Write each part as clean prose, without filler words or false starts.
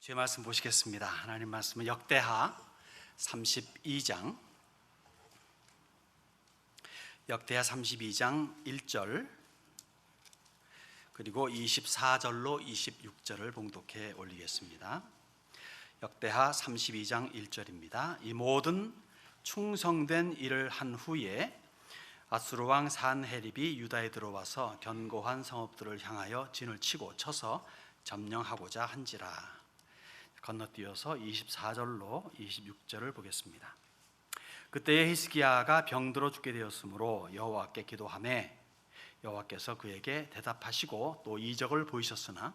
주의 말씀 보시겠습니다. 하나님 말씀은 역대하 32장 1절 그리고 24절로 26절을 봉독해 올리겠습니다. 역대하 32장 1절입니다. 이 모든 충성된 일을 한 후에 아수르 왕 산헤립이 유다에 들어와서 견고한 성읍들을 향하여 진을 치고 쳐서 점령하고자 한지라. 건너뛰어서 24절로 26절을 보겠습니다. 그때에 히스기야가 병들어 죽게 되었으므로 여호와께 기도하매 여호와께서 그에게 대답하시고 또 이적을 보이셨으나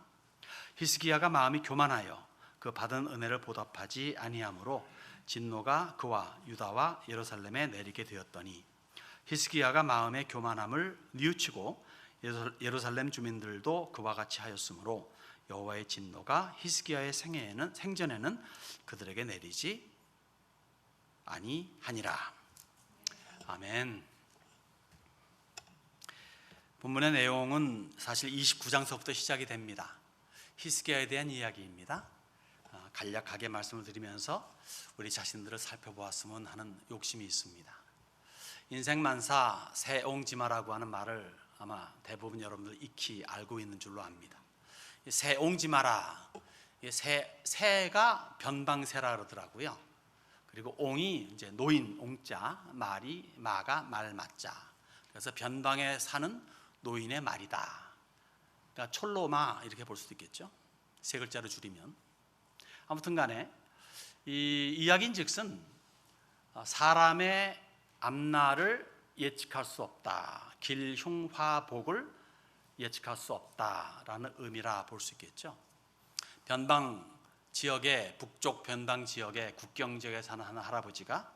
히스기야가 마음이 교만하여 그 받은 은혜를 보답하지 아니하므로 진노가 그와 유다와 예루살렘에 내리게 되었더니 히스기야가 마음의 교만함을 뉘우치고 예루살렘 주민들도 그와 같이 하였으므로 여호와의 진노가 히스기야의 생전에는 그들에게 내리지 아니하니라. 아멘. 본문의 내용은 사실 29장서부터 시작이 됩니다. 히스기야에 대한 이야기입니다. 간략하게 말씀을 드리면서 우리 자신들을 살펴보았으면 하는 욕심이 있습니다. 인생만사 새옹지마라고 하는 말을 아마 대부분 여러분들 익히 알고 있는 줄로 압니다. 새옹지마라, 새가 변방새라 그러더라고요. 그리고 옹이 이제 노인 옹자, 말이 마가 말맞자. 그래서 변방에 사는 노인의 말이다. 그러니까 촐로마 이렇게 볼 수도 있겠죠. 세 글자로 줄이면. 아무튼간에 이 이야기인즉슨 사람의 앞날을 예측할 수 없다. 길흉화복을 예측할 수 없다라는 의미라 볼 수 있겠죠. 변방 지역에, 북쪽 변방 지역에 국경 지역에 사는 한 할아버지가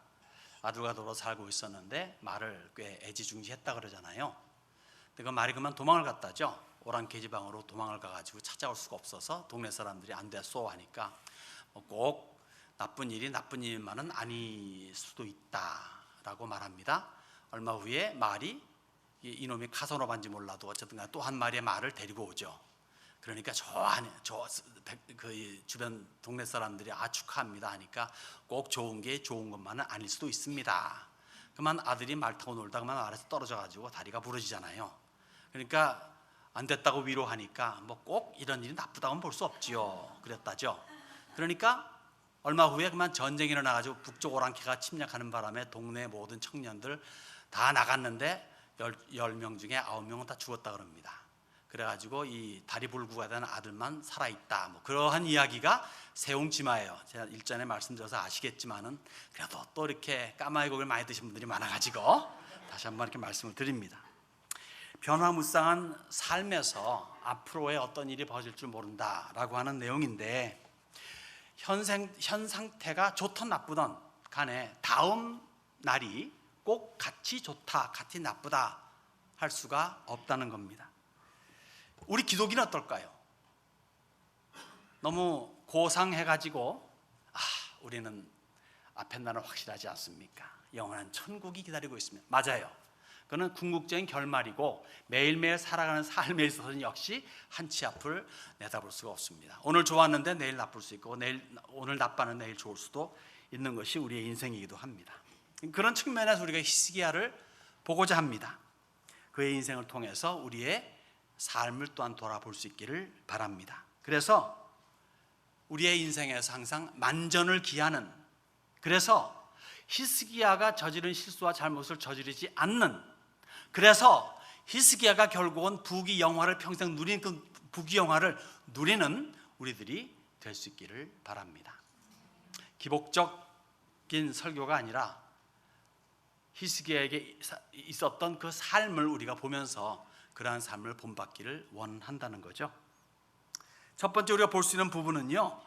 아들과 더불어 살고 있었는데 말을 꽤 애지중지했다 그러잖아요. 근데 그 말이 그만 도망을 갔다죠. 오랑캐지방으로 도망을 가가지고 찾아올 수가 없어서 동네 사람들이 안 됐소 하니까 꼭 나쁜 일만은 아닐 수도 있다라고 말합니다. 얼마 후에 말이 이놈이 카사노바인지 몰라도 어쨌든 또 한 마리의 말을 데리고 오죠. 그러니까 그 주변 동네 사람들이 축하합니다 하니까 꼭 좋은 게 좋은 것만은 아닐 수도 있습니다. 그만 아들이 말 타고 놀다가만 아래서 떨어져가지고 다리가 부러지잖아요. 그러니까 안 됐다고 위로하니까 뭐 꼭 이런 일이 나쁘다고는 볼 수 없지요. 그랬다죠. 그러니까 얼마 후에 그만 전쟁이 일어나가지고 북쪽 오랑캐가 침략하는 바람에 동네 모든 청년들 다 나갔는데 10명 중에 9명은 다 죽었다 그럽니다. 그래가지고 이 다리 불구가 된 아들만 살아있다. 뭐 그러한 이야기가 새옹지마예요. 제가 일전에 말씀드려서 아시겠지만은 그래도 또 이렇게 까마귀 고기를 많이 드신 분들이 많아가지고 다시 한번 이렇게 말씀을 드립니다. 변화무쌍한 삶에서 앞으로의 어떤 일이 벌어질 줄 모른다라고 하는 내용인데 현 상태가 좋든 나쁘든 간에 다음 날이 꼭 같이 좋다, 같이 나쁘다 할 수가 없다는 겁니다. 우리 기독인은 어떨까요? 너무 고상해가지고 우리는 앞에 나는 확실하지 않습니까? 영원한 천국이 기다리고 있습니다. 맞아요. 그건 궁극적인 결말이고 매일매일 살아가는 삶에 있어서는 역시 한치 앞을 내다볼 수가 없습니다. 오늘 좋았는데 내일 나쁠 수 있고 오늘 나빠는 내일 좋을 수도 있는 것이 우리의 인생이기도 합니다. 그런 측면에서 우리가 히스기야를 보고자 합니다. 그의 인생을 통해서 우리의 삶을 또한 돌아볼 수 있기를 바랍니다. 그래서 우리의 인생에서 항상 만전을 기하는, 그래서 히스기야가 저지른 실수와 잘못을 저지르지 않는, 그래서 히스기야가 결국은 부귀영화를 평생 누리는 그 부귀영화를 누리는 우리들이 될 수 있기를 바랍니다. 기복적인 설교가 아니라 히스기야에게 있었던 그 삶을 우리가 보면서 그러한 삶을 본받기를 원한다는 거죠. 첫 번째 우리가 볼 수 있는 부분은요,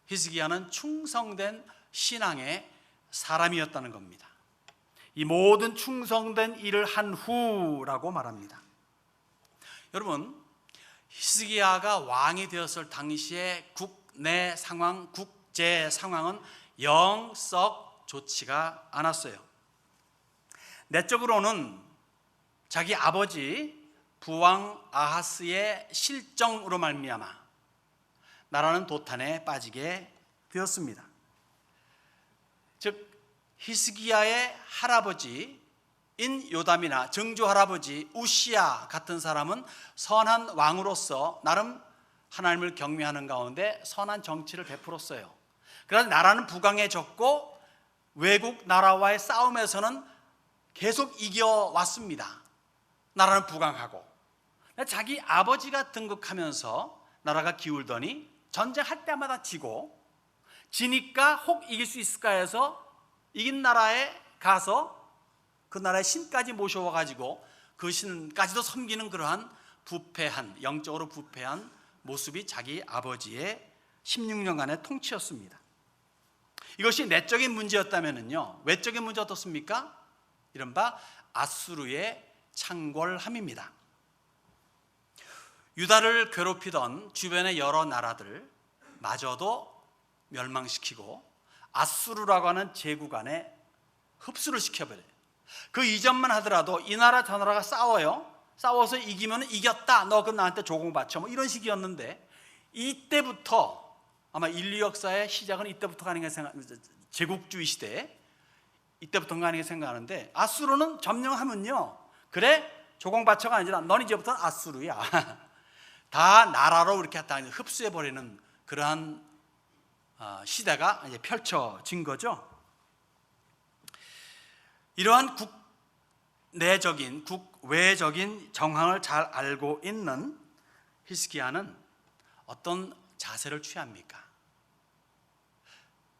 히스기야는 충성된 신앙의 사람이었다는 겁니다. 이 모든 충성된 일을 한 후라고 말합니다. 여러분, 히스기야가 왕이 되었을 당시의 국내 상황, 국제 상황은 영썩 좋지가 않았어요. 내적으로는 자기 아버지 부왕 아하스의 실정으로 말미암아 나라는 도탄에 빠지게 되었습니다. 즉 히스기야의 할아버지인 요담이나 증조 할아버지 우시야 같은 사람은 선한 왕으로서 나름 하나님을 경외하는 가운데 선한 정치를 베풀었어요. 그래서 나라는 부강해졌고 외국 나라와의 싸움에서는 계속 이겨왔습니다. 나라는 부강하고. 자기 아버지가 등극하면서 나라가 기울더니 전쟁할 때마다 지니까 혹 이길 수 있을까 해서 이긴 나라에 가서 그 나라의 신까지 모셔와 가지고 그 신까지도 섬기는 그러한 부패한, 영적으로 부패한 모습이 자기 아버지의 16년간의 통치였습니다. 이것이 내적인 문제였다면요, 외적인 문제 어떻습니까? 이른바 아수르의 창궐함입니다. 유다를 괴롭히던 주변의 여러 나라들 마저도 멸망시키고 아수르라고 하는 제국 안에 흡수를 시켜버려요. 그 이전만 하더라도 이 나라 저 나라가 싸워서 이기면 이겼다, 너 그럼 나한테 조공 바쳐, 뭐 이런 식이었는데, 이때부터 아마 인류 역사의 시작은 이때부터가 아닌가 제국주의 시대 이때부터가 아닌가 생각하는데, 아수르는 점령하면요, 그래 조공 바쳐가 아니라 넌 이제부터는 아수르야 다 나라로 이렇게 다 흡수해버리는 그러한 시대가 이제 펼쳐진 거죠. 이러한 국내적인, 국외적인 정황을 잘 알고 있는 히스기야는 어떤 자세를 취합니까?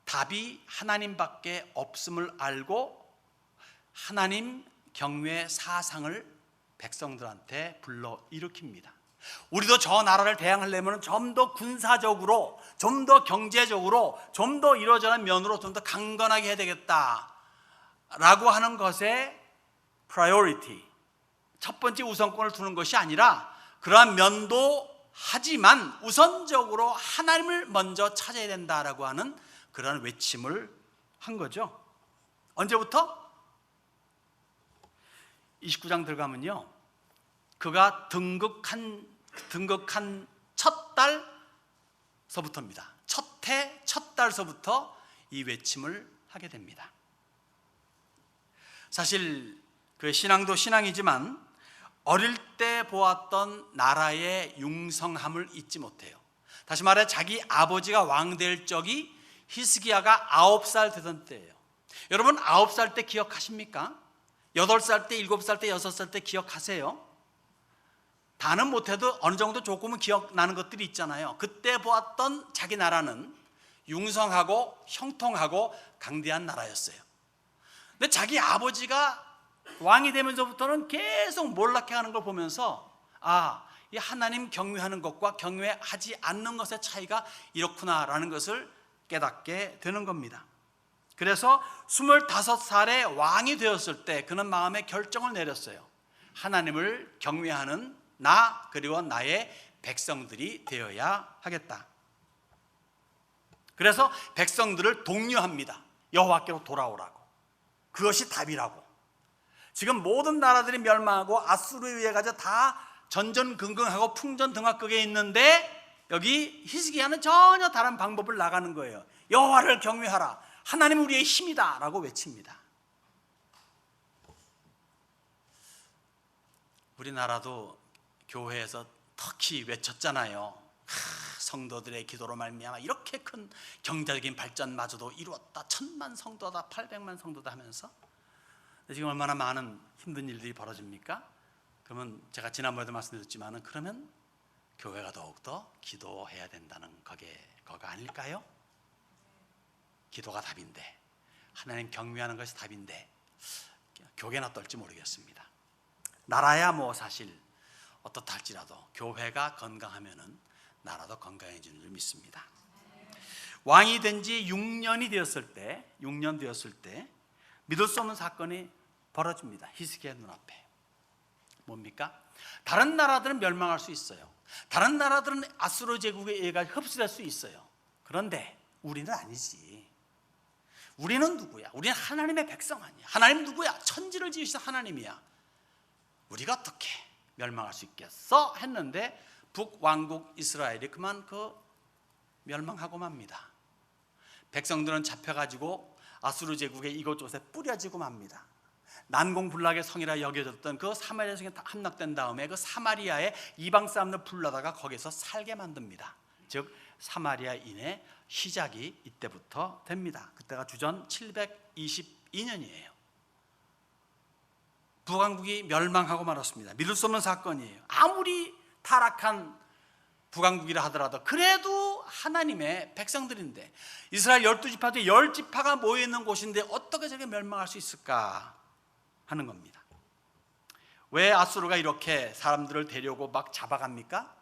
답이 하나님밖에 없음을 알고 하나님 경외 사상을 백성들한테 불러일으킵니다. 우리도 저 나라를 대항하려면 좀 더 군사적으로, 좀 더 경제적으로, 좀 더 이러저런 면으로 좀 더 강건하게 해야 되겠다 라고 하는 것에 priority, 첫 번째 우선권을 두는 것이 아니라, 그러한 면도 하지만 우선적으로 하나님을 먼저 찾아야 된다라고 하는 그런 외침을 한 거죠. 언제부터? 29장 들어가면요, 그가 등극한 첫 달서부터입니다. 첫 달서부터 이 외침을 하게 됩니다. 사실 그 신앙도 신앙이지만 어릴 때 보았던 나라의 융성함을 잊지 못해요. 다시 말해 자기 아버지가 왕 될 적이 히스기야가 9살 되던 때예요. 여러분 9살 때 기억하십니까? 8살 때, 7살 때, 6살 때 기억하세요? 다는 못해도 어느 정도 조금은 기억나는 것들이 있잖아요. 그때 보았던 자기 나라는 융성하고 형통하고 강대한 나라였어요. 근데 자기 아버지가 왕이 되면서부터는 계속 몰락해가는 걸 보면서, 이 하나님 경외하는 것과 경외하지 않는 것의 차이가 이렇구나라는 것을 깨닫게 되는 겁니다. 그래서 25살에 왕이 되었을 때 그는 마음의 결정을 내렸어요. 하나님을 경외하는 나, 그리고 나의 백성들이 되어야 하겠다. 그래서 백성들을 독려합니다. 여호와께로 돌아오라고. 그것이 답이라고. 지금 모든 나라들이 멸망하고 아수르에 의해 가지고 다 전전긍긍하고 풍전등화극에 있는데, 여기 히스기야는 전혀 다른 방법을 나가는 거예요. 여호와를 경외하라, 하나님 우리의 힘이다 라고 외칩니다. 우리나라도 교회에서 특히 외쳤잖아요. 성도들의 기도로 말미암아 이렇게 큰 경제적인 발전마저도 이루었다. 1000만 성도다, 800만 성도다 하면서. 지금 얼마나 많은 힘든 일들이 벌어집니까? 그러면 제가 지난번에도 말씀드렸지만, 그러면 교회가 더욱더 기도해야 된다는 거가 아닐까요? 기도가 답인데, 하나님 경외하는 것이 답인데, 교회는 어떨지 모르겠습니다. 나라야 뭐 사실 어떻다 할지라도 교회가 건강하면은 나라도 건강해지는 줄 믿습니다. 왕이 된 지 6년 되었을 때 믿을 수 없는 사건이 벌어집니다. 히스기야 눈앞에. 뭡니까? 다른 나라들은 멸망할 수 있어요. 다른 나라들은 아수르 제국에 의해 흡수될 수 있어요. 그런데 우리는 아니지. 우리는 누구야? 우리는 하나님의 백성 아니야. 하나님 누구야? 천지를 지으신 하나님이야. 우리가 어떻게 멸망할 수 있겠어? 했는데 북왕국 이스라엘이 그만 그 멸망하고 맙니다. 백성들은 잡혀가지고 아수르 제국의 이곳저곳에 뿌려지고 맙니다. 난공불락의 성이라 여겨졌던 그 사마리아 성에 함락된 다음에 그 사마리아의 이방 사람들 불러다가 거기서 살게 만듭니다. 즉 사마리아인의 시작이 이때부터 됩니다. 그때가 주전 722년이에요. 북왕국이 멸망하고 말았습니다. 믿을 수 없는 사건이에요. 아무리 타락한 북왕국이라 하더라도 그래도 하나님의 백성들인데, 이스라엘 12지파 중에 10지파가 모여있는 곳인데 어떻게 저렇게 멸망할 수 있을까 하는 겁니다. 왜 아수르가 이렇게 사람들을 데려오고 막 잡아갑니까?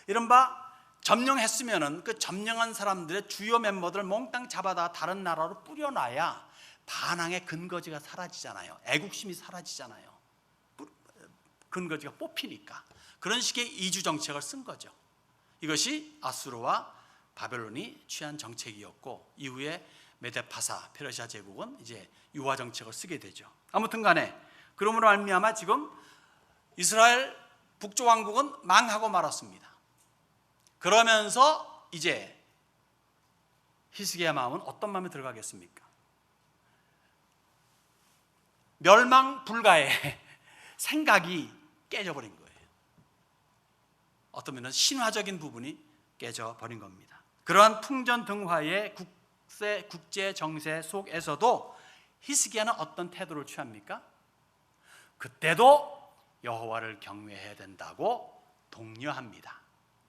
이른바 점령했으면은 그 점령한 사람들의 주요 멤버들을 몽땅 잡아다 다른 나라로 뿌려놔야 반항의 근거지가 사라지잖아요. 애국심이 사라지잖아요. 근거지가 뽑히니까. 그런 식의 이주 정책을 쓴 거죠. 이것이 아수르와 바벨론이 취한 정책이었고, 이후에 메데파사 페르시아 제국은 이제 유화 정책을 쓰게 되죠. 아무튼 간에 그러므로 말미암아 지금 이스라엘 북쪽 왕국은 망하고 말았습니다. 그러면서 이제 히스기야 마음은 어떤 마음에 들어가겠습니까? 멸망 불가의 생각이 깨져버린 거예요. 어떤 면은 신화적인 부분이 깨져버린 겁니다. 그러한 풍전등화의 국제 정세 속에서도 히스기야는 어떤 태도를 취합니까? 그때도 여호와를 경외해야 된다고 독려합니다.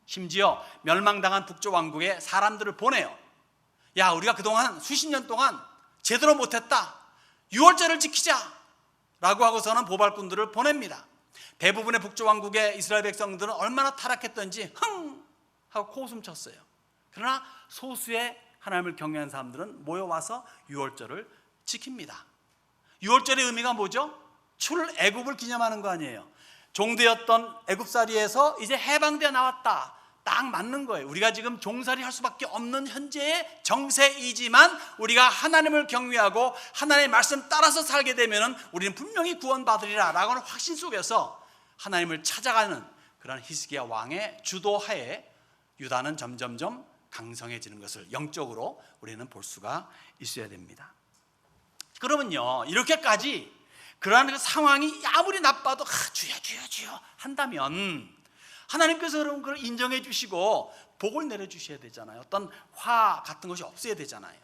심지어 멸망당한 북쪽 왕국에 사람들을 보내요. 야, 우리가 그동안 수십 년 동안 제대로 못했다. 유월절을 지키자 라고 하고서는 보발꾼들을 보냅니다. 대부분의 북쪽 왕국의 이스라엘 백성들은 얼마나 타락했던지 흥 하고 코웃음 쳤어요. 그러나 소수의 하나님을 경외하는 사람들은 모여와서 유월절을 지킵니다. 유월절의 의미가 뭐죠? 출애굽을 기념하는 거 아니에요. 종되었던 애굽살이에서 이제 해방되어 나왔다. 딱 맞는 거예요. 우리가 지금 종살이 할 수밖에 없는 현재의 정세이지만 우리가 하나님을 경외하고 하나님의 말씀 따라서 살게 되면 우리는 분명히 구원받으리라 라고 하는 확신 속에서 하나님을 찾아가는 그런 히스기야 왕의 주도하에 유다는 점점점 강성해지는 것을 영적으로 우리는 볼 수가 있어야 됩니다. 그러면요, 이렇게까지 그러한 그 상황이 아무리 나빠도 주여 주여 주여 한다면 하나님께서 그럼 그걸 인정해 주시고 복을 내려 주셔야 되잖아요. 어떤 화 같은 것이 없어야 되잖아요.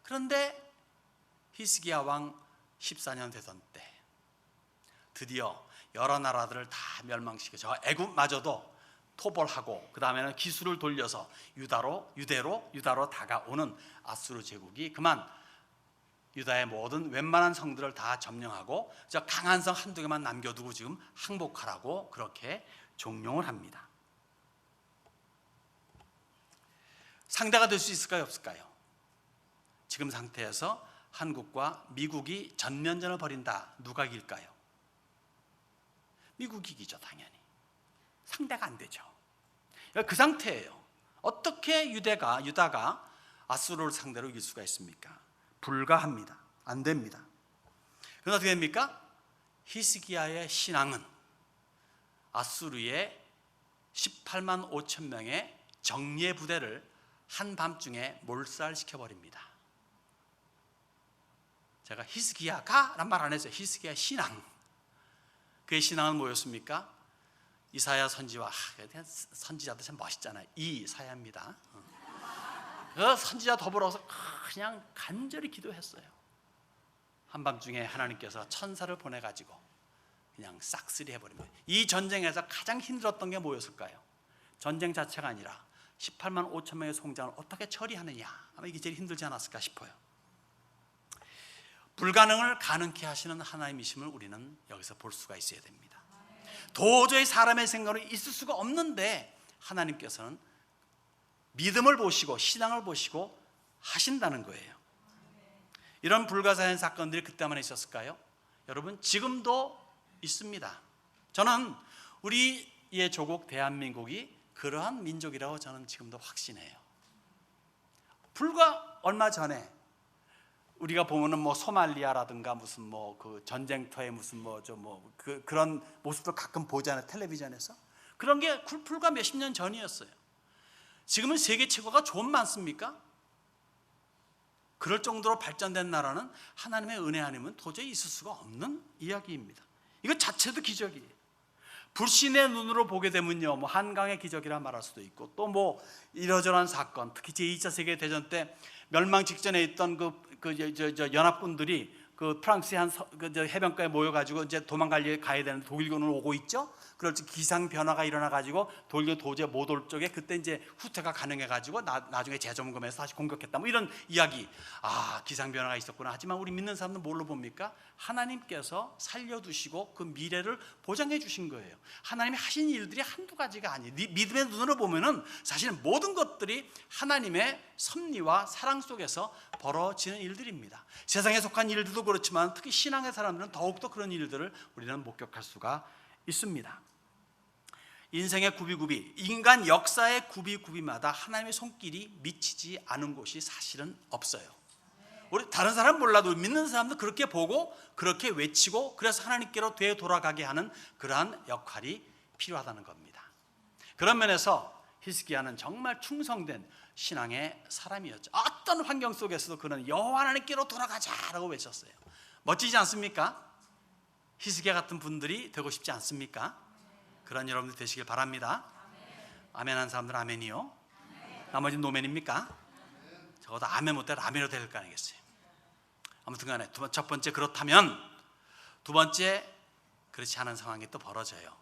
그런데 히스기야 왕 14년 되던 때 드디어 여러 나라들을 다 멸망시켜 저 애굽마저도 토벌하고 그 다음에는 기술을 돌려서 유대로 다가오는 아수르 제국이 그만 유다의 모든 웬만한 성들을 다 점령하고 저 강한 성 한두 개만 남겨두고 지금 항복하라고 그렇게 종용을 합니다. 상대가 될 수 있을까요, 없을까요? 지금 상태에서 한국과 미국이 전면전을 벌인다. 누가 이길까요? 미국이 이기죠, 당연히. 상대가 안 되죠. 그 상태예요. 어떻게 유다가 아수르를 상대로 이길 수가 있습니까? 불가합니다. 안 됩니다. 그럼 어떻게 됩니까? 히스기야의 신앙은 아수르의 18만 5천 명의 정예 부대를 한밤중에 몰살시켜버립니다. 제가 히스기야가 란 말 안 했어요. 히스기야 신앙. 그의 신앙은 뭐였습니까? 이사야 선지와 선지자도 참 멋있잖아요. 이사야입니다. 그 선지자 더불어서 그냥 간절히 기도했어요. 한밤중에 하나님께서 천사를 보내가지고 그냥 싹쓸이 해버립니다. 이 전쟁에서 가장 힘들었던 게 뭐였을까요? 전쟁 자체가 아니라 18만 5천 명의 송장을 어떻게 처리하느냐, 아마 이게 제일 힘들지 않았을까 싶어요. 불가능을 가능케 하시는 하나님이심을 우리는 여기서 볼 수가 있어야 됩니다. 도저히 사람의 생각으로 있을 수가 없는데 하나님께서는 믿음을 보시고 신앙을 보시고 하신다는 거예요. 이런 불가사의 사건들이 그때만 있었을까요? 여러분, 지금도 있습니다. 저는 우리의 조국 대한민국이 그러한 민족이라고 저는 지금도 확신해요. 불과 얼마 전에 우리가 보면은 뭐 소말리아라든가 무슨 뭐 그 전쟁터에 무슨 그런 모습도 가끔 보잖아요, 텔레비전에서. 그런 게 불과 몇십 년 전이었어요. 지금은 세계 최고가 좀 많습니까? 그럴 정도로 발전된 나라는 하나님의 은혜 아니면 도저히 있을 수가 없는 이야기입니다. 이거 자체도 기적이에요. 불신의 눈으로 보게 되면요, 뭐 한강의 기적이라 말할 수도 있고, 또 뭐 이러저러한 사건, 특히 제2차 세계대전 때 멸망 직전에 있던 연합군들이 그 프랑스의 한 해변가에 모여가지고 이제 가야 되는 독일군을 오고 있죠. 그럴 때 기상 변화가 일어나가지고 독일군 도저히 못 올 적에 그때 이제 후퇴가 가능해가지고 나중에 재점검해서 다시 공격했다. 뭐 이런 이야기. 기상 변화가 있었구나. 하지만 우리 믿는 사람들은 뭘로 봅니까? 하나님께서 살려두시고 그 미래를 보장해 주신 거예요. 하나님이 하신 일들이 한두 가지가 아니에요. 믿음의 눈으로 보면은 사실 모든 것들이 하나님의 섭리와 사랑 속에서 벌어지는 일들입니다. 세상에 속한 일들도 그렇지만 특히 신앙의 사람들은 더욱더 그런 일들을 우리는 목격할 수가 있습니다. 인생의 굽이굽이, 인간 역사의 굽이굽이마다 하나님의 손길이 미치지 않은 곳이 사실은 없어요. 우리 다른 사람 몰라도 믿는 사람도 그렇게 보고 그렇게 외치고 그래서 하나님께로 되돌아가게 하는 그러한 역할이 필요하다는 겁니다. 그런 면에서 히스기야는 정말 충성된 신앙의 사람이었죠. 어떤 환경 속에서도 그는 여호와 하나님께로 돌아가자라고 외쳤어요. 멋지지 않습니까? 히스기야 같은 분들이 되고 싶지 않습니까? 그런 여러분들 되시길 바랍니다. 아멘 한 사람들은 아멘이요. 나머지는 노멘입니까? 적어도 아멘 못해 라멘으로 될 거 아니겠어요. 아무튼 간에 첫 번째 그렇다면 두 번째 그렇지 않은 상황이 또 벌어져요.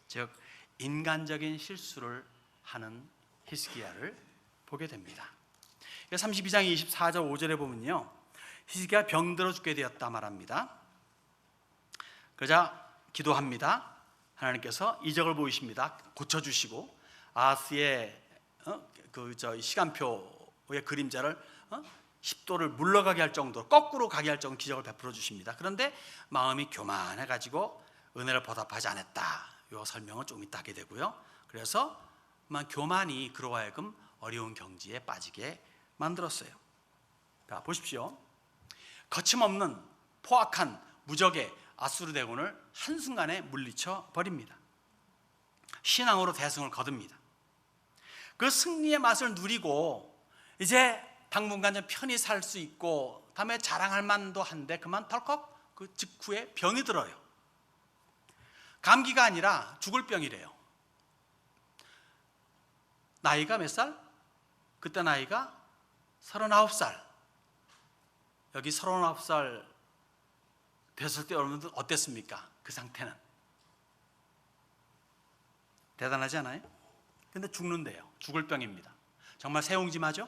즉 인간적인 실수를 하는 히스기야를 보게 됩니다. 32장 24절 5절에 보면요, 히스기야 병들어 죽게 되었다 말합니다. 그러자 기도합니다. 하나님께서 이적을 보이십니다. 고쳐주시고 아하스의 시간표의 그림자를 10도를 물러가게 할 정도로, 거꾸로 가게 할 정도로 기적을 베풀어 주십니다. 그런데 마음이 교만해가지고 은혜를 보답하지 않았다. 이 설명은 좀 이따 하게 되고요. 그래서 교만이 그로 하여금 어려운 경지에 빠지게 만들었어요. 자, 보십시오. 거침없는 포악한 무적의 아수르 대군을 한순간에 물리쳐 버립니다. 신앙으로 대승을 거둡니다. 그 승리의 맛을 누리고 이제 당분간 좀 편히 살 수 있고 다음에 자랑할 만도 한데 그만 덜컥 그 직후에 병이 들어요. 감기가 아니라 죽을 병이래요. 나이가 몇 살? 그때 나이가 39살. 여기 39살 됐을 때 여러분들 어땠습니까? 그 상태는 대단하지 않아요? 근데 죽는데요. 죽을 병입니다. 정말 새옹지마죠?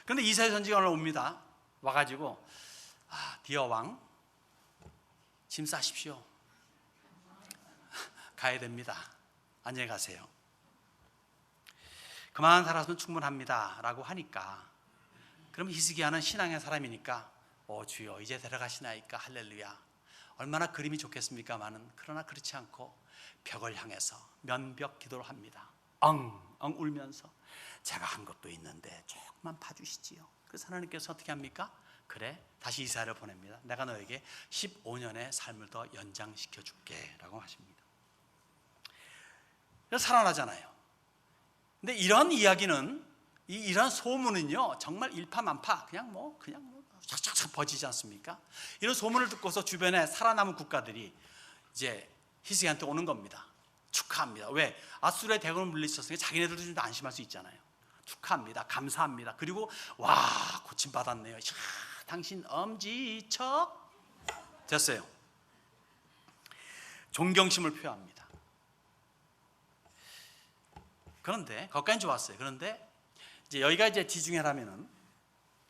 그런데 이사야 선지자가 옵니다. 와가지고 디어 왕, 짐 싸십시오. 가야 됩니다. 안녕히 가세요. 그만 살았으면 충분합니다 라고 하니까, 그럼 히스기야는 신앙의 사람이니까 주여 이제 데려가시나이까 할렐루야, 얼마나 그림이 좋겠습니까마는, 그러나 그렇지 않고 벽을 향해서 면벽 기도를 합니다. 엉엉 울면서 제가 한 것도 있는데 조금만 봐주시지요. 그래서 하나님께서 어떻게 합니까? 그래, 다시 이사야를 보냅니다. 내가 너에게 15년의 삶을 더 연장시켜 줄게 라고 하십니다. 그래서 살아나잖아요. 근데 이런 이야기는, 이런 소문은요 정말 일파만파 그냥 착착착 퍼지지 않습니까? 이런 소문을 듣고서 주변에 살아남은 국가들이 이제 히스기야한테 오는 겁니다. 축하합니다. 왜? 아수르의 대군을 물리쳤으니 자기네들도 좀 안심할 수 있잖아요. 축하합니다. 감사합니다. 그리고 고침받았네요. 당신 엄지척 됐어요. 존경심을 표합니다. 그런데 거기까지 좋았어요. 그런데 이제 여기가 이제 지중해라면은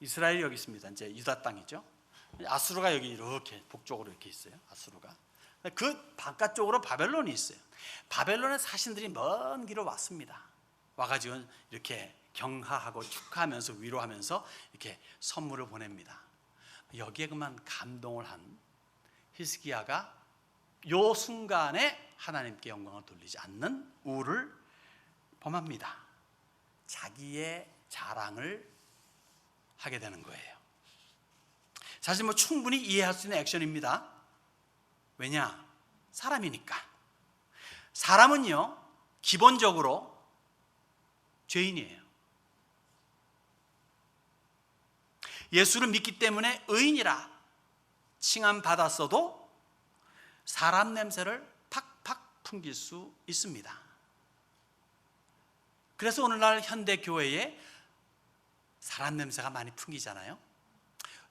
이스라엘이 여기 있습니다. 이제 유다 땅이죠. 아수르가 여기 이렇게 북쪽으로 이렇게 있어요. 아수르가. 그 바깥쪽으로 바벨론이 있어요. 바벨론의 사신들이 먼 길을 왔습니다. 와가지고 이렇게 경하하고 축하하면서 위로하면서 이렇게 선물을 보냅니다. 여기에 그만 감동을 한 히스기야가 요 순간에 하나님께 영광을 돌리지 않는 우를 범합니다. 자기의 자랑을 하게 되는 거예요. 사실 충분히 이해할 수 있는 액션입니다. 왜냐? 사람이니까. 사람은요 기본적으로 죄인이에요. 예수를 믿기 때문에 의인이라 칭함받았어도 사람 냄새를 팍팍 풍길 수 있습니다. 그래서 오늘날 현대교회에 사람 냄새가 많이 풍기잖아요.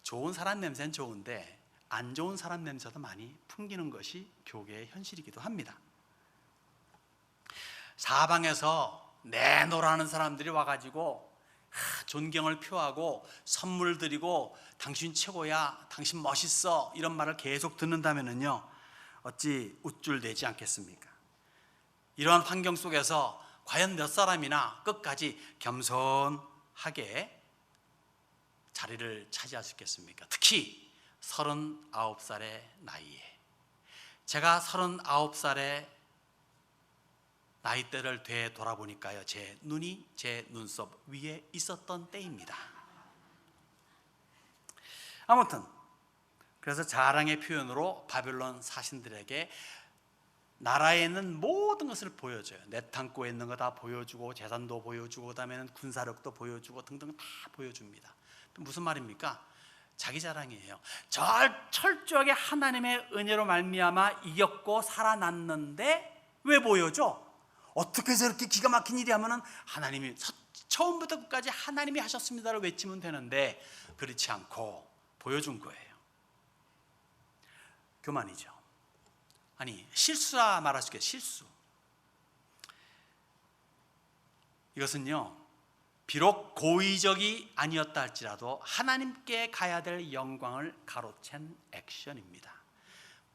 좋은 사람 냄새는 좋은데 안 좋은 사람 냄새도 많이 풍기는 것이 교계의 현실이기도 합니다. 사방에서 내노라는 사람들이 와가지고 존경을 표하고 선물 드리고 당신 최고야, 당신 멋있어 이런 말을 계속 듣는다면요 어찌 우쭐대지 않겠습니까? 이러한 환경 속에서 과연 몇 사람이나 끝까지 겸손하게 자리를 차지할 수 있겠습니까? 특히 39살의 나이에, 제가 39살의 나이대를 되돌아보니까요 제 눈이 제 눈썹 위에 있었던 때입니다. 아무튼 그래서 자랑의 표현으로 바벨론 사신들에게 나라에 있는 모든 것을 보여줘요. 내 창고에 있는 거 다 보여주고 재산도 보여주고 그다음에는 군사력도 보여주고 등등 다 보여줍니다. 무슨 말입니까? 자기 자랑이에요. 철저하게 하나님의 은혜로 말미암아 이겼고 살아났는데 왜 보여줘? 어떻게 저렇게 기가 막힌 일이 하면은 하나님이 처음부터 끝까지 하나님이 하셨습니다를 외치면 되는데 그렇지 않고 보여준 거예요. 교만이죠. 아니 실수라 말할 수 있겠어요. 실수. 이것은요 비록 고의적이 아니었다 할지라도 하나님께 가야 될 영광을 가로챈 액션입니다.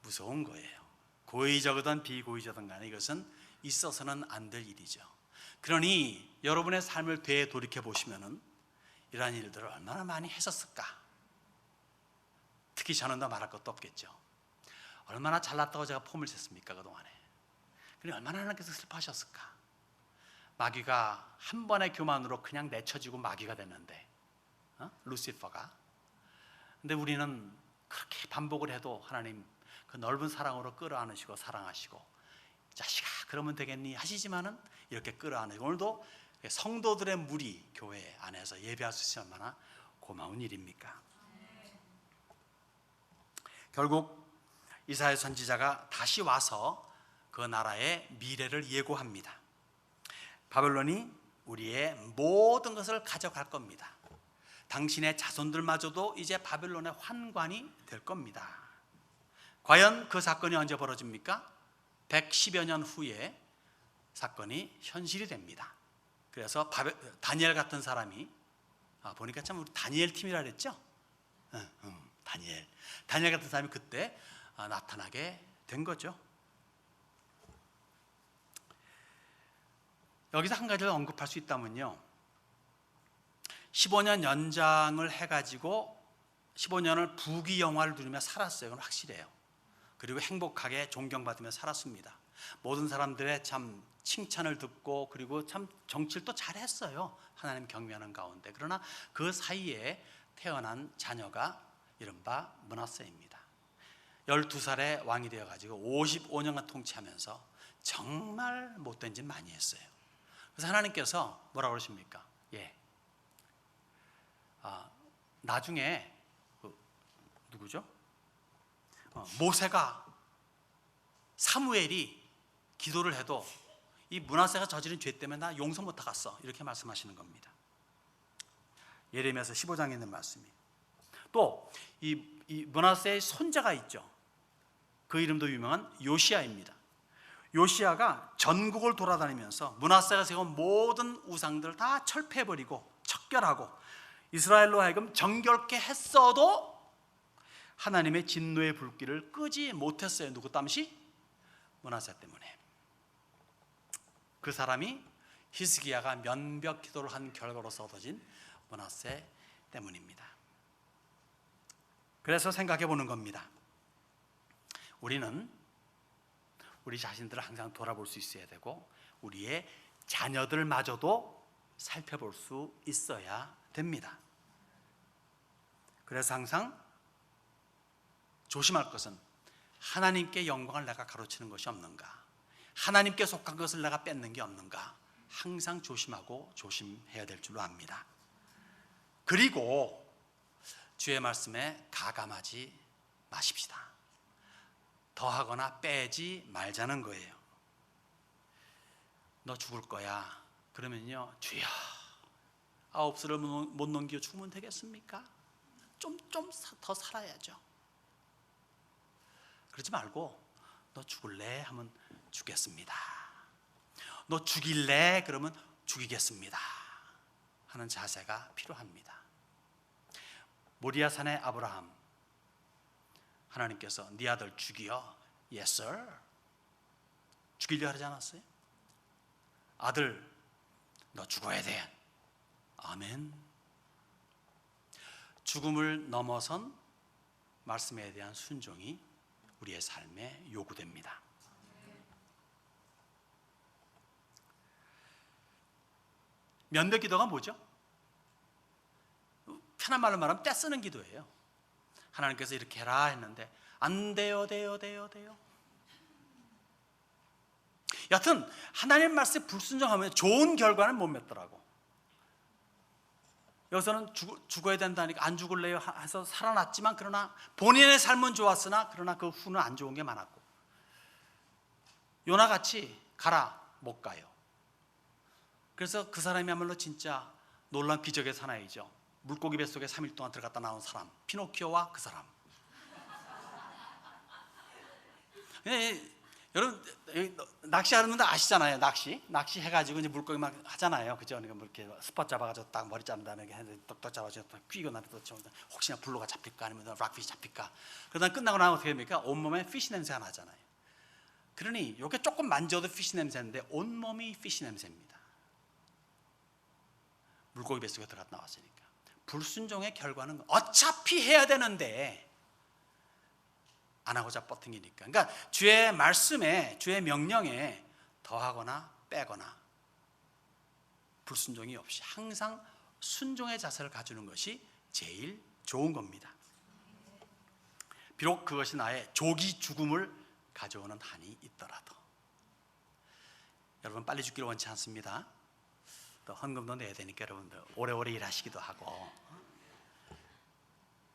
무서운 거예요. 고의적이든 비고의적이든 간에 이것은 있어서는 안 될 일이죠. 그러니 여러분의 삶을 되돌이켜 보시면은 이러한 일들을 얼마나 많이 했었을까. 특히 저는 더 말할 것도 없겠죠. 얼마나 잘났다고 제가 폼을 쳤습니까 그동안에. 그러니 얼마나 하나님께서 슬퍼하셨을까. 마귀가 한 번의 교만으로 그냥 내쳐지고 마귀가 됐는데 루시퍼가. 근데 우리는 그렇게 반복을 해도 하나님 그 넓은 사랑으로 끌어안으시고 사랑하시고 자식아 그러면 되겠니 하시지만은 이렇게 끌어안으시고 오늘도 성도들의 무리 교회 안에서 예배할 수 있으면 얼마나 고마운 일입니까. 결국 이사야 선지자가 다시 와서 그 나라의 미래를 예고합니다. 바벨론이 우리의 모든 것을 가져갈 겁니다. 당신의 자손들마저도 이제 바벨론의 환관이 될 겁니다. 과연 그 사건이 언제 벌어집니까? 110여 년 후에 사건이 현실이 됩니다. 그래서 다니엘 같은 사람이 보니까 참 우리 다니엘 팀이라 그랬죠? 다니엘 같은 사람이 그때 나타나게 된 거죠. 여기서 한 가지를 언급할 수 있다면요 15년 연장을 해가지고 15년을 부귀영화를 누리며 살았어요. 그건 확실해요. 그리고 행복하게 존경받으며 살았습니다. 모든 사람들의 참 칭찬을 듣고 그리고 참 정치를 또 잘했어요. 하나님 경외하는 가운데. 그러나 그 사이에 태어난 자녀가 이른바 므낫세입니다. 12살에 왕이 되어가지고 55년간 통치하면서 정말 못된 짓 많이 했어요. 그래서 하나님께서 뭐라고 그러십니까? 나중에 누구죠? 모세가 사무엘이 기도를 해도 이 므낫세가 저지른 죄 때문에 나 용서 못 하겠어 이렇게 말씀하시는 겁니다. 예레미야서 15장에 있는 말씀이. 또 이 므낫세의 손자가 있죠. 그 이름도 유명한 요시야입니다. 요시야가 전국을 돌아다니면서 므낫세가 세운 모든 우상들을 다 철폐해버리고 척결하고 이스라엘로 하여금 정결케 했어도 하나님의 진노의 불길을 끄지 못했어요. 누구 땀시? 므낫세 때문에. 그 사람이 히스기야가 면벽 기도를 한 결과로서 얻어진 므낫세 때문입니다. 그래서 생각해 보는 겁니다. 우리는 우리 자신들을 항상 돌아볼 수 있어야 되고 우리의 자녀들마저도 살펴볼 수 있어야 됩니다. 그래서 항상 조심할 것은 하나님께 영광을 내가 가로치는 것이 없는가, 하나님께 속한 것을 내가 뺏는 게 없는가, 항상 조심하고 조심해야 될 줄로 압니다. 그리고 주의 말씀에 가감하지 마십시다. 더하거나 빼지 말자는 거예요. 너 죽을 거야. 그러면요, 주여, 9수를 못 넘겨 죽으면 되겠습니까? 좀 더 살아야죠. 그러지 말고 너 죽을래? 하면 죽겠습니다. 너 죽일래? 그러면 죽이겠습니다 하는 자세가 필요합니다. 모리아산의 아브라함, 하나님께서 네 아들 죽여. Yes sir. 죽이려 하지 않았어요? 아들, 너 죽어야 돼. 아멘. 죽음을 넘어선 말씀에 대한 순종이 우리의 삶에 요구됩니다. 면대 기도가 뭐죠? 편한 말로 말하면 떼쓰는 기도예요. 하나님께서 이렇게 해라 했는데 안 돼요. 여하튼 하나님 말씀에 불순종하면 좋은 결과는 못 맺더라고. 여기서는 죽어야 된다니까 안 죽을래요 해서 살아났지만, 그러나 본인의 삶은 좋았으나 그러나 그 후는 안 좋은 게 많았고, 요나같이 가라, 못 가요. 그래서 그 사람이야말로 진짜 놀라운 기적의 사나이죠. 물고기 뱃속에 3일 동안 들어갔다 나온 사람, 피노키오와 그 사람. 여러분 낚시하는 분들 아시잖아요. 낚시 해가지고 이제 물고기 막 하잖아요, 그죠? 그러니까 뭐 이렇게 스팟 잡아가지고 딱 머리 자른 다음에 똑똑 잡아가지고 퀴고 나서 혹시나 블루가 잡힐까 아니면 락피시 잡힐까. 그러다 끝나고 나면 어떻게 됩니까? 온몸에 피시 냄새가 나잖아요. 그러니 이게 조금 만져도 피시 냄새인데 온몸이 피시 냄새입니다. 물고기 뱃속에 들어갔다 나왔으니까. 불순종의 결과는 어차피 해야 되는데 안 하고자 뻗팅기니까. 그러니까 주의 말씀에, 주의 명령에 더하거나 빼거나 불순종이 없이 항상 순종의 자세를 가지는 것이 제일 좋은 겁니다. 비록 그것이 나의 조기 죽음을 가져오는 한이 있더라도. 여러분 빨리 죽기를 원치 않습니다. 또 헌금도 내야 되니까 여러분들 오래오래 일하시기도 하고,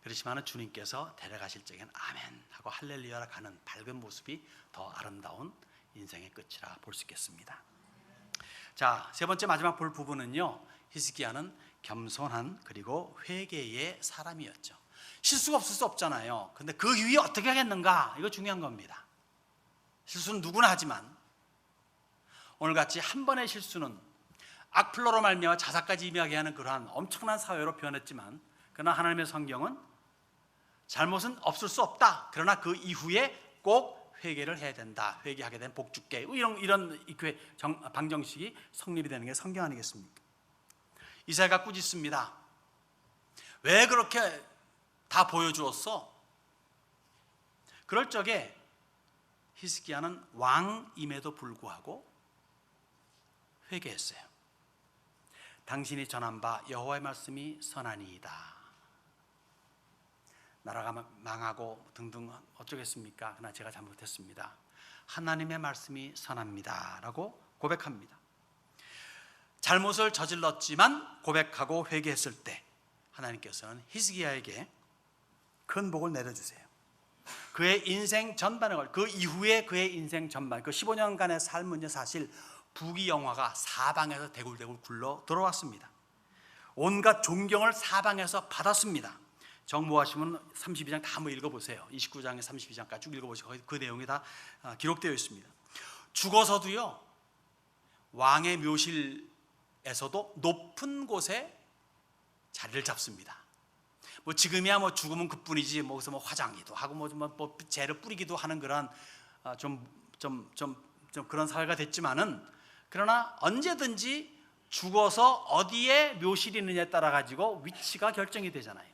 그렇지만 주님께서 데려가실 적엔 아멘 하고 할렐루야라 가는 밝은 모습이 더 아름다운 인생의 끝이라 볼 수 있겠습니다. 자, 세 번째 마지막 볼 부분은요, 히스기야는 겸손한 그리고 회개의 사람이었죠. 실수가 없을 수 없잖아요. 근데 그 위에 어떻게 하겠는가, 이거 중요한 겁니다. 실수는 누구나 하지만 오늘같이 한 번의 실수는 악플로로 말미암아 자살까지 임하게 하는 그러한 엄청난 사회로 변했지만, 그러나 하나님의 성경은 잘못은 없을 수 없다. 그러나 그 이후에 꼭 회개를 해야 된다. 회개하게 된 복 줄게. 이런 방정식이 성립이 되는 게 성경 아니겠습니까? 이사야가 꾸짖습니다. 왜 그렇게 다 보여주었어? 그럴 적에 히스기야는 왕임에도 불구하고 회개했어요. 당신이 전한 바 여호와의 말씀이 선하니이다. 나라가 망하고 등등 어쩌겠습니까? 그러나 제가 잘못했습니다. 하나님의 말씀이 선합니다 라고 고백합니다. 잘못을 저질렀지만 고백하고 회개했을 때 하나님께서는 히스기야에게 큰 복을 내려주세요. 그의 인생 전반을, 그 이후에 그의 인생 전반, 그 15년간의 삶은 사실 부귀영화가 사방에서 대굴대굴 굴러 들어왔습니다. 온갖 존경을 사방에서 받았습니다. 정모하시면 32장 다 한번 읽어보세요. 29장에 32장까지 쭉 읽어보시고 그 내용이 다 기록되어 있습니다. 죽어서도요, 왕의 묘실에서도 높은 곳에 자리를 잡습니다. 뭐 지금이야 뭐 죽으면 그뿐이지, 거기서 뭐 화장기도 하고 뭐 재를 뿌리기도 하는 그런 좀 그런 사회가 됐지만은, 그러나 언제든지 죽어서 어디에 묘실이 있느냐에 따라 가지고 위치가 결정이 되잖아요.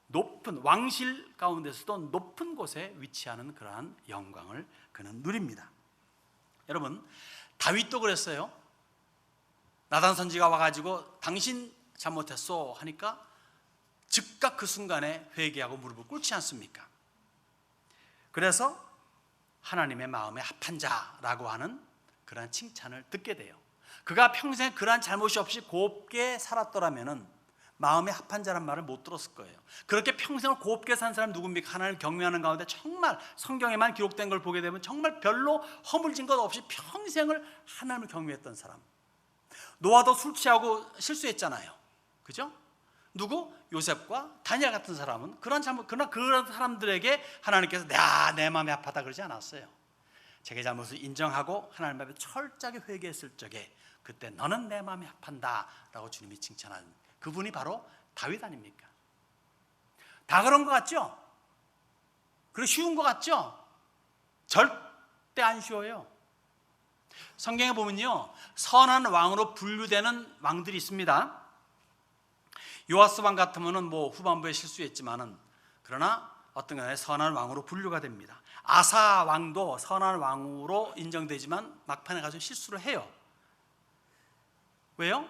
높은 왕실 가운데서도 높은 곳에 위치하는 그러한 영광을 그는 누립니다. 여러분, 다윗도 그랬어요. 나단 선지가 와가지고 당신 잘못했어 하니까 즉각 그 순간에 회개하고 무릎을 꿇지 않습니까? 그래서 하나님의 마음에 합한 자라고 하는 그러한 칭찬을 듣게 돼요. 그가 평생 그러한 잘못이 없이 곱게 살았더라면은 마음에 합한 자란 말을 못 들었을 거예요. 그렇게 평생을 곱게 산 사람 누굽니까? 하나님 경외하는 가운데 정말 성경에만 기록된 걸 보게 되면 정말 별로 허물진 것 없이 평생을 하나님을 경외했던 사람. 노아도 술 취하고 실수했잖아요. 그죠? 누구? 요셉과 다니엘 같은 사람은 그런 잘못, 그러나 그런 사람들에게 하나님께서 내 마음이 아파다 그러지 않았어요. 자기 잘못을 인정하고 하나님 앞에 철저하게 회개했을 적에 그때 너는 내 마음이 아판다 라고 주님이 칭찬하는 그분이 바로 다윗 아닙니까? 다 그런 것 같죠? 그리고 쉬운 것 같죠? 절대 안 쉬워요. 성경에 보면요, 선한 왕으로 분류되는 왕들이 있습니다. 요아스 왕 같으면은 후반부에 실수했지만은 그러나 어떤 간에 선한 왕으로 분류가 됩니다. 아사 왕도 선한 왕으로 인정되지만 막판에 가서 실수를 해요. 왜요?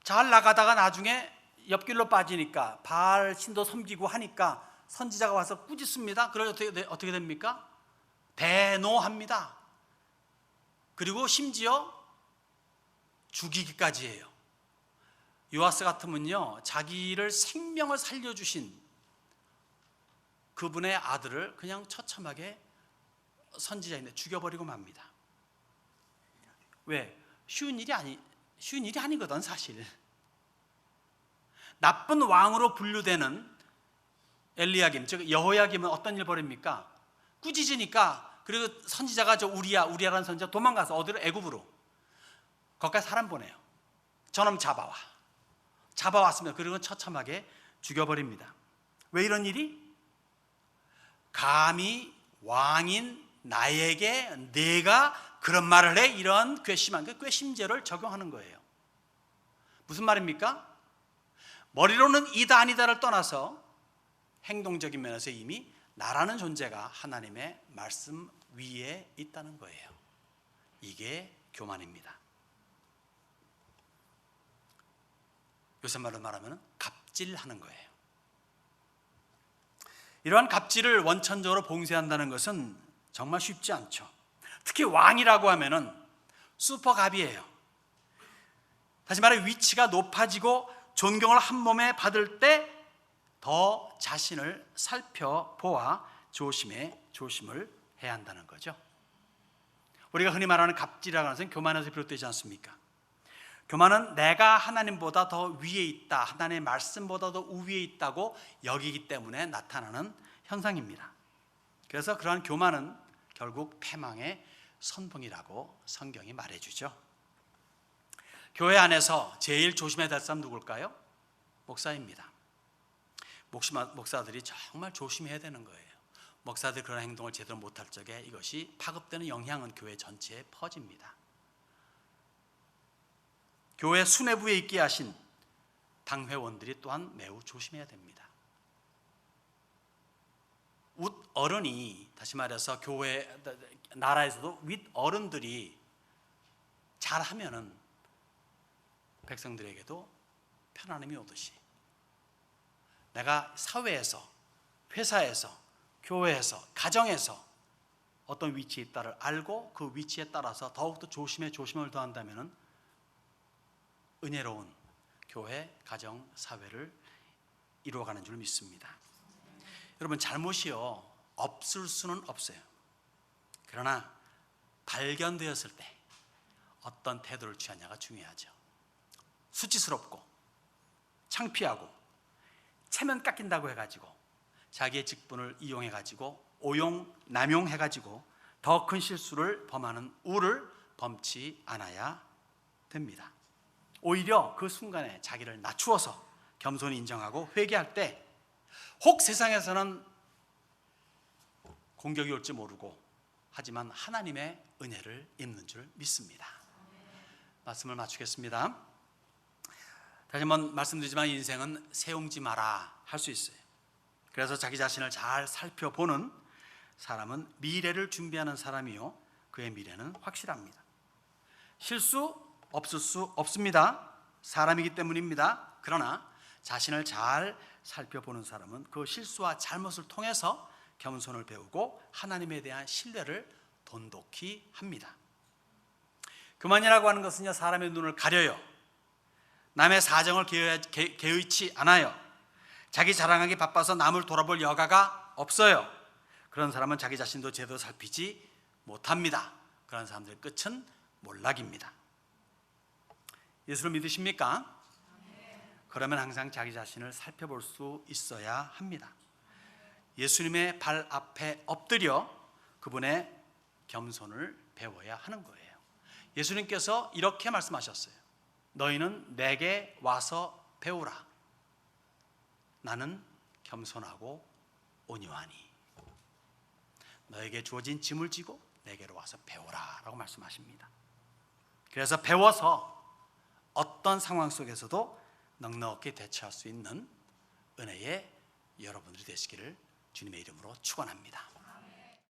잘 나가다가 나중에 옆길로 빠지니까 바알 신도 섬기고 하니까 선지자가 와서 꾸짖습니다. 그래서 어떻게 됩니까? 대노합니다. 그리고 심지어 죽이기까지 해요. 요아스 같으면요, 자기를 생명을 살려주신 그분의 아들을 그냥 처참하게 선지자인데 죽여버리고 맙니다. 왜? 쉬운 일이 아니거든 사실. 나쁜 왕으로 분류되는 엘리야김, 즉 여호야김은 어떤 일 벌입니까? 꾸짖으니까, 그리고 선지자가 우리야라는 선지자 도망가서 어디로? 애굽으로. 거기까지 사람 보내요. 저놈 잡아왔으면 그리고 처참하게 죽여버립니다. 왜 이런 일이? 감히 왕인 나에게 내가 그런 말을 해? 이런 괘씸한 괘씸죄를 적용하는 거예요. 무슨 말입니까? 머리로는 이다 아니다를 떠나서 행동적인 면에서 이미 나라는 존재가 하나님의 말씀 위에 있다는 거예요. 이게 교만입니다. 요새 말로 말하면 갑질하는 거예요. 이러한 갑질을 원천적으로 봉쇄한다는 것은 정말 쉽지 않죠. 특히 왕이라고 하면은 슈퍼갑이에요. 다시 말해 위치가 높아지고 존경을 한 몸에 받을 때 더 자신을 살펴보아 조심을 해야 한다는 거죠. 우리가 흔히 말하는 갑질이라고 하는 것은 교만에서 비롯되지 않습니까? 교만은 내가 하나님보다 더 위에 있다, 하나님의 말씀보다 더 우위에 있다고 여기기 때문에 나타나는 현상입니다. 그래서 그러한 교만은 결국 패망의 선봉이라고 성경이 말해주죠. 교회 안에서 제일 조심해야 될 사람 누굴까요? 목사입니다. 목사들이 정말 조심해야 되는 거예요. 목사들이 그런 행동을 제대로 못할 적에 이것이 파급되는 영향은 교회 전체에 퍼집니다. 교회 수뇌부에 있게 하신 당회원들이 또한 매우 조심해야 됩니다. 윗어른이, 다시 말해서 교회, 나라에서도 윗어른들이 잘하면은 백성들에게도 편안함이 오듯이 내가 사회에서, 회사에서, 교회에서, 가정에서 어떤 위치에 있다를 알고 그 위치에 따라서 더욱더 조심을 더한다면 은혜로운 교회, 가정, 사회를 이루어가는 줄 믿습니다. 여러분, 잘못이요 없을 수는 없어요. 그러나 발견되었을 때 어떤 태도를 취하냐가 중요하죠. 수치스럽고 창피하고 체면 깎인다고 해가지고 자기의 직분을 이용해가지고 오용, 남용해가지고 더 큰 실수를 범하는 우를 범치 않아야 됩니다. 오히려 그 순간에 자기를 낮추어서 겸손히 인정하고 회개할 때 혹 세상에서는 공격이 올지 모르고 하지만 하나님의 은혜를 입는 줄 믿습니다. 말씀을 마치겠습니다. 다시 한번 말씀드리지만 인생은 세웅지 마라 할 수 있어요. 그래서 자기 자신을 잘 살펴보는 사람은 미래를 준비하는 사람이요, 그의 미래는 확실합니다. 실수 없을 수 없습니다. 사람이기 때문입니다. 그러나 자신을 잘 살펴보는 사람은 그 실수와 잘못을 통해서 겸손을 배우고 하나님에 대한 신뢰를 돈독히 합니다. 교만이라고 하는 것은요, 사람의 눈을 가려요. 남의 사정을 개의치 않아요. 자기 자랑하기 바빠서 남을 돌아볼 여가가 없어요. 그런 사람은 자기 자신도 제대로 살피지 못합니다. 그런 사람들의 끝은 몰락입니다. 예수를 믿으십니까? 그러면 항상 자기 자신을 살펴볼 수 있어야 합니다. 예수님의 발 앞에 엎드려 그분의 겸손을 배워야 하는 거예요. 예수님께서 이렇게 말씀하셨어요. 너희는 내게 와서 배우라. 나는 겸손하고 온유하니. 너에게 주어진 짐을 지고 내게로 와서 배우라 라고 말씀하십니다. 그래서 배워서 어떤 상황 속에서도 넉넉히 대처할 수 있는 은혜의 여러분들이 되시기를 주님의 이름으로 축원합니다.